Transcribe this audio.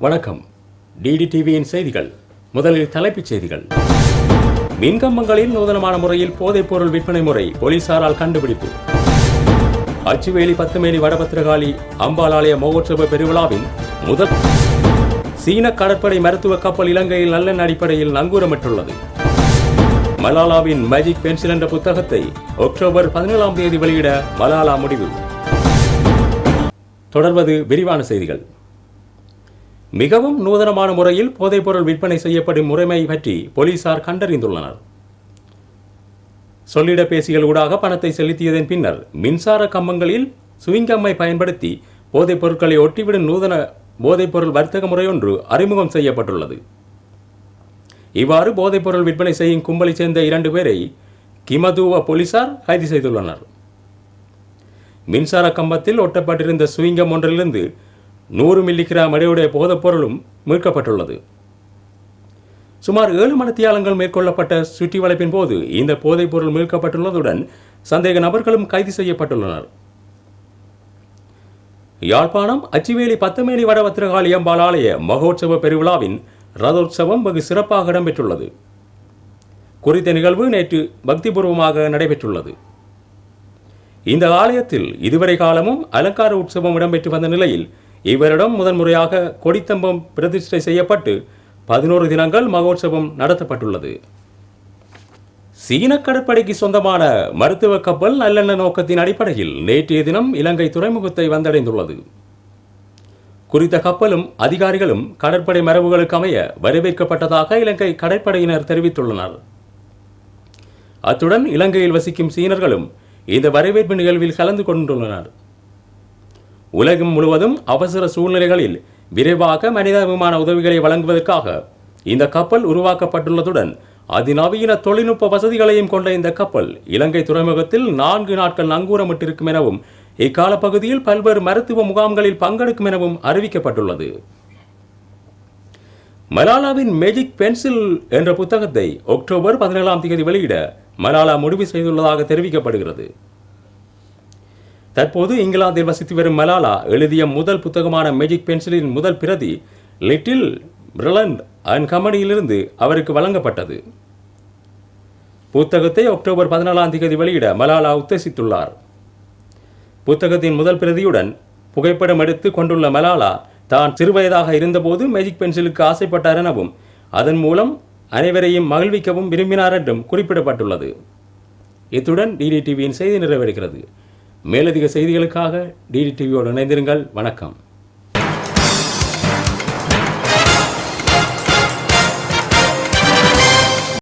வணக்கம். டிடிடிவியின் செய்திகள். முதலில் தலைப்புச் செய்திகள். மின்கம்பங்களில் நூதனமான முறையில் போதைப்பொருள் விற்பனை முறை போலீசாரால் கண்டுபிடிப்பு. அச்சுவேலி பத்துமேனி வடபத்திரகாளி அம்பாள் ஆலய மகோற்சவ பெருவிழாவின் முதல் சீன கடற்படை மருத்துவ கப்பல் இலங்கையில் நல்லெண்ண அடிப்படையில் நங்கூரமிட்டுள்ளது. மலாலாவின் மேஜிக் பென்சில் என்ற புத்தகத்தை அக்டோபர் 17ஆம் தேதி வெளியிட மலாலா முடிவு. தொடர்வது விரிவான செய்திகள். மிகவும் நூதனமான முறையில் போதைப்பொருள் விற்பனை செய்யப்படும் முறைமை பற்றி போலீசார் கண்டறிந்துள்ளனர். சொல்லிட பேசிகள் ஊடாக பணத்தை செலுத்தியதன் பின்னர் மின்சார கம்பங்களில் சுவிங்கம்மை பயன்படுத்தி போதைப் பொருட்களை ஒட்டிவிடும் நூதன போதைப்பொருள் வர்த்தக முறையொன்று அறிமுகம் செய்யப்பட்டுள்ளது. இவ்வாறு போதைப்பொருள் விற்பனை செய்யும் கும்பலை சேர்ந்த 2 பேரை கிமதுவ போலீசார் கைது செய்துள்ளனர். மின்சார கம்பத்தில் ஒட்டப்பட்டிருந்த சுவிங்கம் ஒன்றிலிருந்து 100 மில்லிகிராம் எடையுடைய போதைப்பொருளும் மீட்கப்பட்டுள்ளது. சுமார் 7 மணித்தியாலங்கள் மேற்கொள்ளப்பட்ட சுற்றி வளைப்பின் போது இந்த போதைப்பொருள் மீட்கப்பட்டுள்ளதுடன் சந்தேக நபர்களும் கைது செய்யப்பட்டுள்ளனர். யாழ்ப்பாணம் அச்சுவேலி பத்துமேனி வடபத்திரகாளி அம்பாள் ஆலய மகோற்சவ பெருவிழாவின் ரதோற்சவம் வெகு சிறப்பாக இடம்பெற்றுள்ளது. குறித்த நிகழ்வு நேற்று பக்திபூர்வமாக நடைபெற்றுள்ளது. இந்த ஆலயத்தில் இதுவரை காலமும் அலங்கார உற்சவம் இடம்பெற்று வந்த நிலையில் இவரிடம் முதன்முறையாக கொடித்தம்பம் பிரதிஷ்டை செய்யப்பட்டு 11 தினங்கள் மகோற்சவம் நடத்தப்பட்டுள்ளது. சீன கடற்படைக்கு சொந்தமான மருத்துவ கப்பல் நல்லெண்ண நோக்கத்தின் அடிப்படையில் நேற்றைய தினம் இலங்கை துறைமுகத்தை வந்தடைந்துள்ளது. குறித்த கப்பலும் அதிகாரிகளும் கடற்படை மரபுகளுக்கு அமைய வரவேற்கப்பட்டதாக இலங்கை கடற்படையினர் தெரிவித்துள்ளனர். அத்துடன் இலங்கையில் வசிக்கும் சீனர்களும் இந்த வரவேற்பு நிகழ்வில் கலந்து கொண்டுள்ளனர். உலகம் முழுவதும் அவசர சூழ்நிலைகளில் விரைவாக மனிதாபிமான உதவிகளை வழங்குவதற்காக இந்த கப்பல் உருவாக்கப்பட்டுள்ளதுடன் அதிநவீன தொழில்நுட்ப வசதிகளையும் கொண்ட இந்த கப்பல் இலங்கை துறைமுகத்தில் 4 நாட்கள் நங்கூரமிட்டிருக்கும் எனவும் இக்கால பகுதியில் பல்வேறு மருத்துவ முகாம்களில் பங்கெடுக்கும் எனவும் அறிவிக்கப்பட்டுள்ளது. மலாலாவின் மேஜிக் பென்சில் என்ற புத்தகத்தை அக்டோபர் 17ஆம் தேதி வெளியிட மலாலா முடிவு செய்துள்ளதாக தெரிவிக்கப்படுகிறது. தற்போது இங்கிலாந்தில் வசித்து வரும் மலாலா எழுதிய முதல் புத்தகமான மேஜிக் பென்சிலின் முதல் பிரதி லிட்டில் பிரில்லண்ட் அண்ட் கம்பெனியிலிருந்து அவருக்கு வழங்கப்பட்டது. புத்தகத்தை அக்டோபர் 14ஆம் தேதி வெளியிட மலாலா உத்தேசித்துள்ளார். புத்தகத்தின் முதல் பிரதியுடன் புகைப்படம் எடுத்து கொண்டுள்ள மலாலா தான் சிறுவயதாக இருந்தபோது மேஜிக் பென்சிலுக்கு ஆசைப்பட்டார் எனவும் அதன் மூலம் அனைவரையும் மகிழ்விக்கவும் விரும்பினார் என்றும் குறிப்பிடப்பட்டுள்ளது. இத்துடன் டிடிடிவியின் செய்தி நிறைவேறுகிறது. மேலதிக செய்திகளுக்காக டிடிடிவியோடு இணைந்திருங்கள். வணக்கம்.